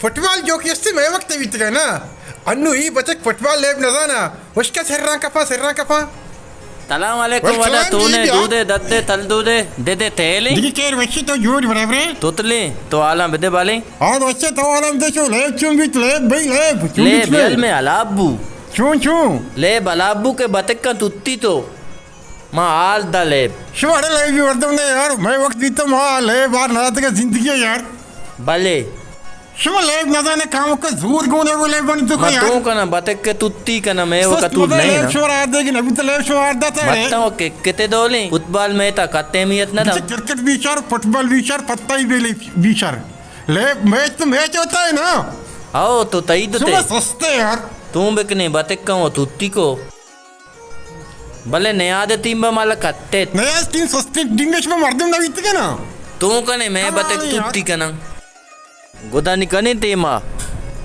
Football जो कि उससे मैं वक्त बीत गया ना अन्नू ही बचक फुटबॉल लेब न जाना उसका सर्रा कपा सलाम अलैकुम वाला तूने दूधे दद्दे तल दूधे दे तेली दिगी केर वच्चे तो जोड़ बराबर तुतली तो आलम बिदे बाली और वच्चे तो आलम दे चो लेब चुंगित लेब भाई ले बेल में अलाबू चूं ले बलाबू के बतक का तुत्ती तो माँ आल दा लेब शुमारे लेब भी वर्दम ने यार मैं वक्त बीता माँ लेब बार नाते का जिंदगी है यार भले शुमा लेब ना जाने काम का जोर गोने वो लेब बन तो यार तू कना बतक के तुत्ती कना मैं वो का तू नहीं ना शुमार आदे की नबी तो लेब शुमार दाता है बताओ के किते दोले फुटबॉल में ता कते मियत ना था क्रिकेट बीचार फुटबॉल बीचार पत्ता ही बेली बीचार लेब मैच तो मैच होता है ना आओ तो तई तो ते सस्ते यार तू बिकने बतक का वो तुत्ती को भले नया दे टीम माला कत्ते नया टीम सस्ते डिंगेश में मर्दम ना बीत के ना तू कने मैं बतक तुत्ती कना गोदानी कने तेमा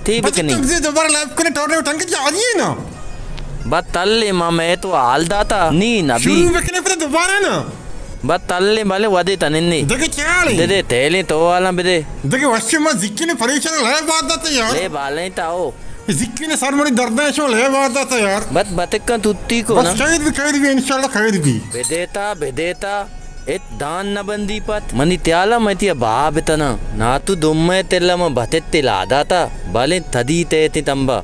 थी बिकनी तुझे दोबारा लाइव करने टोर्ने उठान के जा रही है ना बस तल्ले माँ मैं तो आल दाता नी नबी शुरू बिकने पर दोबारा ना बस तल्ले वाले वादे तनिन्नी देखे क्या ले दे तेले तो वाला बिदे देखे वश्य में जिक्की ने परेशान लाइव बात दाता यार ले बाले ताओ जिक्की ने सर मरी दर्द है शो लाइव बात दाता यार बस बतक का तुत्ती को ना बस खैर भी इंशाल्लाह खैर भी बेदेता एत दान न बंदी पत मनी त्याला मैतिया बाब इतना ना तू दुम्मे तेला म भतेत्ते लादाता बाले तदी तेति तंबा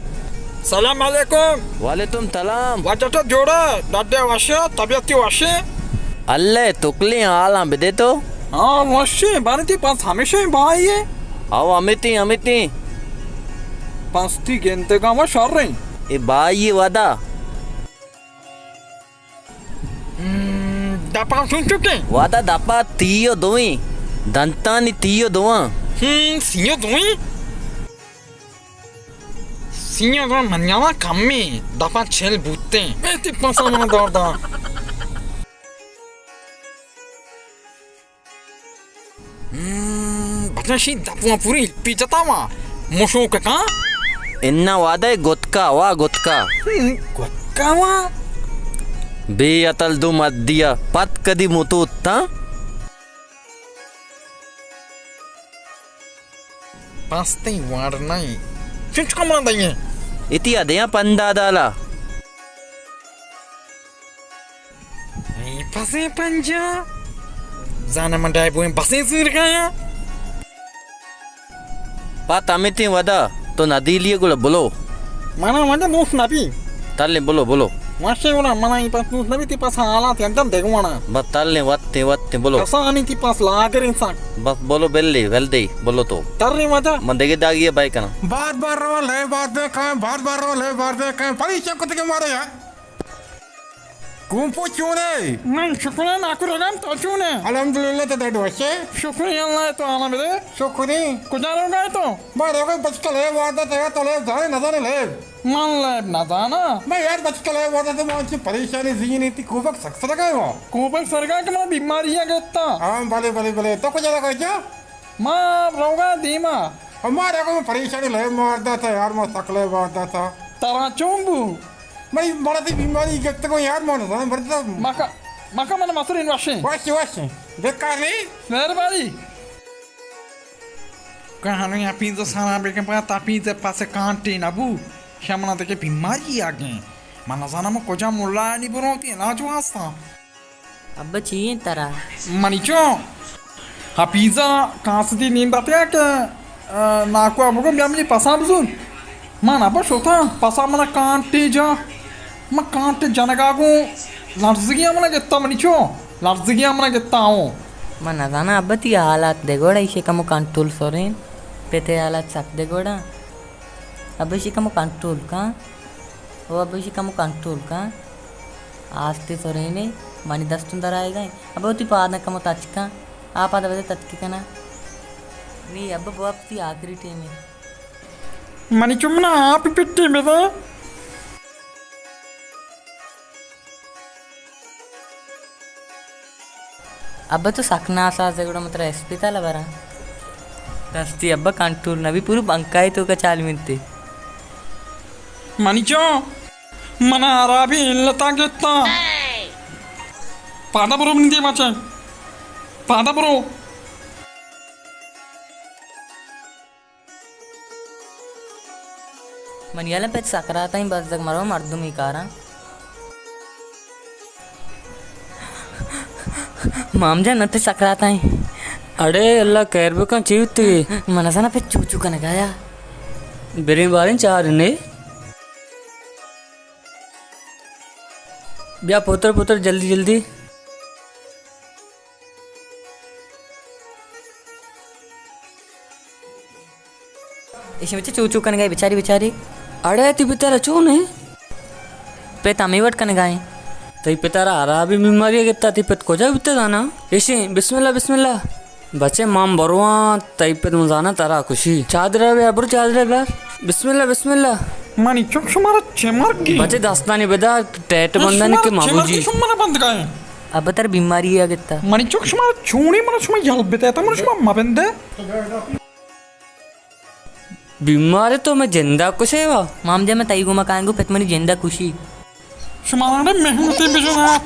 सलाम अलैकुम वाले तुम तलाम वाजटा जोड़ा दादे वाशे तबियती वाशे अल्ले तुकले आला बिदे तो हाँ वाशे बारती पास हमेशा ही बाई है आओ अमिती पास थी गेंते का मैं शर रही ए बाई वादा दापा सुन चुके वादा दापा तीयो दोई दंतानी तीयो दोआ सिंह दो मन्यावा कम्मी दापा छेल बूते ऐती पासा मना दौड़दा बचशी दापुआ पूरी पिजतावा मोशो का इन्ना वादा गोतका वा बे अतल दो मत दिया पत कदी मुतो ता पास्ते वार नहीं चुच कमरा दइए इति अदया पंदा दाला नहीं पासे पंजा जाने मंडाई बुए बसे सिर गया पात अमिती वादा तो नदी लिए गुला बोलो mana mana mus nabi तल्ले बोलो masih orang mana ini pas mus nabi tipas halat yang tam देखो mana बस तल्ले वत्ते बोलो kasa ani tipas lager insan बस बोलो बेल्ली वेल्दी बोलो तो tarri mata मंदेगे दागिए बाइक ना बार रो ले बार दे कहाँ परीक्षा को तक मारे यार कुंपो चूने मैं शुक्रिया नाकु रगम तो चूने अल्हम्दुलिल्लाह तो डेड वैसे शुक्रिया अल्लाह तो आना मेरे शुक्री कुजारो गए तो मारे कोई बचका ले वादा तो ले जाने न जाने ले मान ले ना जाना मैं यार बचका ले वादा तो मुझे परेशानी जी नहीं थी कुबक सक्सर गए वो कुबक सरगा के मैं बीमारियां गत्ता हाँ भले तो कुछ ज्यादा कहो मां रोगा दीमा हमारे को परेशानी ले मारता था यार मैं सकले वादा था तारा चोंबू मैं बड़ा सी बीमारी गत्त को यार मानो था बरता maka mana masurin वाशी बेकार नहीं मेहरबानी कहानी यहाँ पीज़ा साना बेके पास तापीज़ पासे कांटे नबू शामना तक बीमारी आ गए mana sana mau koja mulai ni berarti ना जो आस्था अब चाहिए तरा manicho ha pizza kasih नींद आते हैं कि ना को अब को बियामली pasam zun mana apa shota pasam mana कांटे जा मैं कांटे जनगा को लफ्ज़ियाँ मना कितना मनीचो लफ्ज़ियाँ मना कितना हो mana sana अब ती हालात देखोड़ा इसे कमो कंट्रोल सोरेन पेटे हालात सक देखोड़ा अब इसे कमो कंट्रोल का वो अब इसे कमो कंट्रोल का आस्ते सोरेने मानी 10 तुंदर आएगा अब वो ती पादना कमो तच का आप आधा बजे तच की कना नहीं अब वो अब ती आखिरी टीम है मनीचो मना आप पिट्टी में था अब तो सकना आसा से गुड़ा मतलब एसपी ताला बरा दस्ती अब कंट्रोल नवी पूरी बंकाई तो का चाल मिलते मनीचो मना आराबी इल्लता कितना पादा बरो बंदी मचे पादा बरो Manialan pet sakrata in bazak maro mardum ikara. मामजा नते सकराता है अरे अल्लाह कैरबे का चीवती मनसा पे चूचू कने गाया बेरे बारे चार ने ब्या पुत्र पुत्र जल्दी जल्दी इसमें चूचू कने गाय बेचारी बेचारी अरे ती बेचारा चो ने पे तमीवट कने गाय तई पितारा आरा भी बीमारी गिरता ती पित को जा बिते दाना इसे बिस्मिल्लाह बिस्मिल्लाह बच्चे माम बरुआ तई पित मुजाना तारा खुशी चादरा बे अब्रु चादरा बे बिस्मिल्लाह बिस्मिल्लाह मानी चुक शुमारा चमर की बच्चे दास्तानी बेदा टेट बंदन के माबूजी शुमारा बंद गाय अब तर बीमारी है गित्ता मानी चुक शुमारा चूणी मन शुमा यल बिते ता मन शुमा मबंदे बीमारी तो मैं जिंदा कुछ है वा मामजा मैं तई गुमा कांगू पेत मनी जिंदा खुशी शुमारा ने मेहनती बिजनात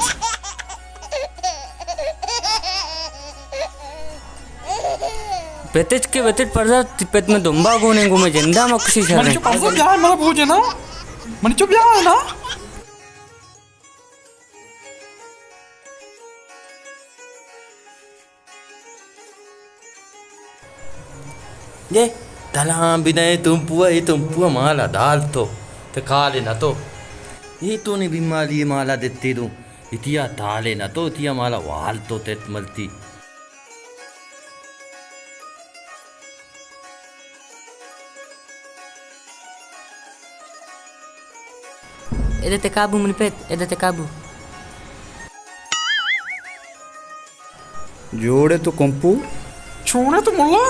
पेतिच के बेतिट परदा तिपेत में दुम्बा गोने गो में जिंदा में खुशी मनी छरे चुप आसो क्या है मला पूछे ना मनी चुप क्या है ना ये तला बिना तुम पुआ माला दाल तो खा लेना तो ये तो नहीं बीमारी माला देते दूँ इतिया ताले ना तो इतिया माला वाल तो तेत मलती एदे काबू मुनि पेत एदे काबू जोड़े तो कंपू छोड़े तो मुल्ला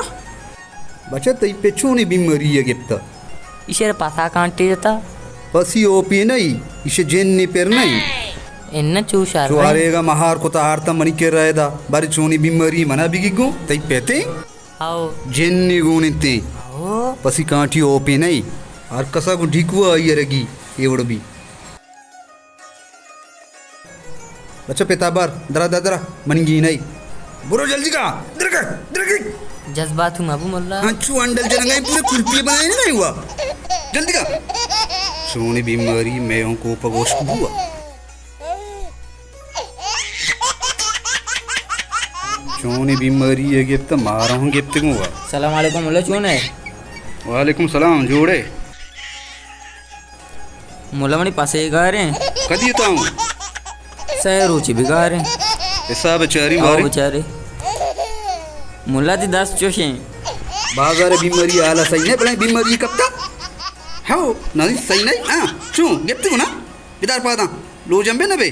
बचा तई पे छोनी बीमारी है गिफ्ता इशेर पासा कांटे जता पसी ओपी नहीं इसे जेन्नी पेर नहीं एन्न चूशार चुआरेगा महार को तारता मनी के रहेदा बारी छोनी बीमारी मना बिगिगो तई पेते आओ जेन्नी गुनिते आओ पसी कांटी ओपी नहीं और कसा को ढिकुआ आयरगी एवड़ भी बच्चा पेताबार दरा दरा मनगी नहीं बुरो जल्दी का दरका जज्बात हूँ अबू मुल्ला अंचू अंडल जरंगाई पूरे कुल्फी बनाए नहीं हुआ जल्दी का सोनी बीमारी मैं को पगोश हुआ सोनी बीमारी है गिफ्ट मारा हूँ गिफ्ट हुआ सलाम वालेकुम मुल्ला चोन है वालेकुम सलाम जोड़े मुल्ला मनी पासे गा रहे कदी तो हूँ सह रुचि भी गा रहे ऐसा बेचारी आओ मारे बेचारे मुल्ला दी 10 चोशे बाजार बीमारी आला सही नहीं भला बीमारी कब तक हाँ नहीं सही नहीं हाँ चू गिफ्ट को ना इधर पाता लो जंबे ना बे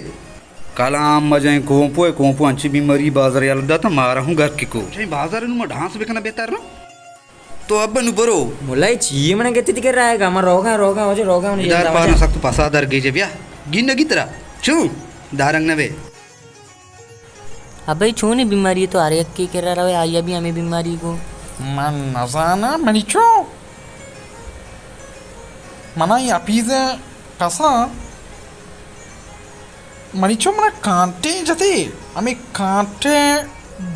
कलाम मजाएं कोंपो अंची बीमारी बाजार याल दाता मारा हूँ घर के को चाहे बाजार नु ढांस बेकना बेहतर ना तो अब नु बरो मुल्ला चाहिए मैंने कहती थी कर रहा है गामा रोगा हो जो रोगा मुझे इधर पाना सख्त पसादर गेजे बिया गिन गितरा चू दारंग नबे अबे छोनी बीमारी तो आरे की कर रहा है आया भी हमें बीमारी को man nazana mani चो मना ये अपीज़े कसा मनी चो मना कांटे जते हमें कांटे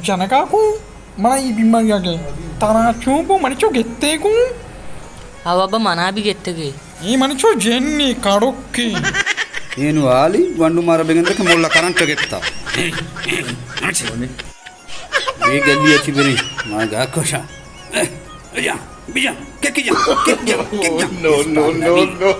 जनका को मना ये बीमारी आगे तारा चो को मनी चो गेत्ते को अब अब मना भी गेत्ते के ये मनी चो जेन्नी कारोक्की ಏನು ಆಲಿ ಗಂಡು ಮರ ಬೆಗಂದಕ್ಕೆ ಮುಳ್ಳ ಕರೆಂಟ್ ಗೆತ್ತ ಈ ಗಲ್ಲಿ ಹಚ್ಚಿ ಬರಿ ಮಾಗ ಆಕೋಶ ಬಿಜಾ ಬಿಜಾ ಕೆಕ್ಕಿಜಾ ಕೆಕ್ಕಿಜಾ ಕೆಕ್ಕಿಜಾ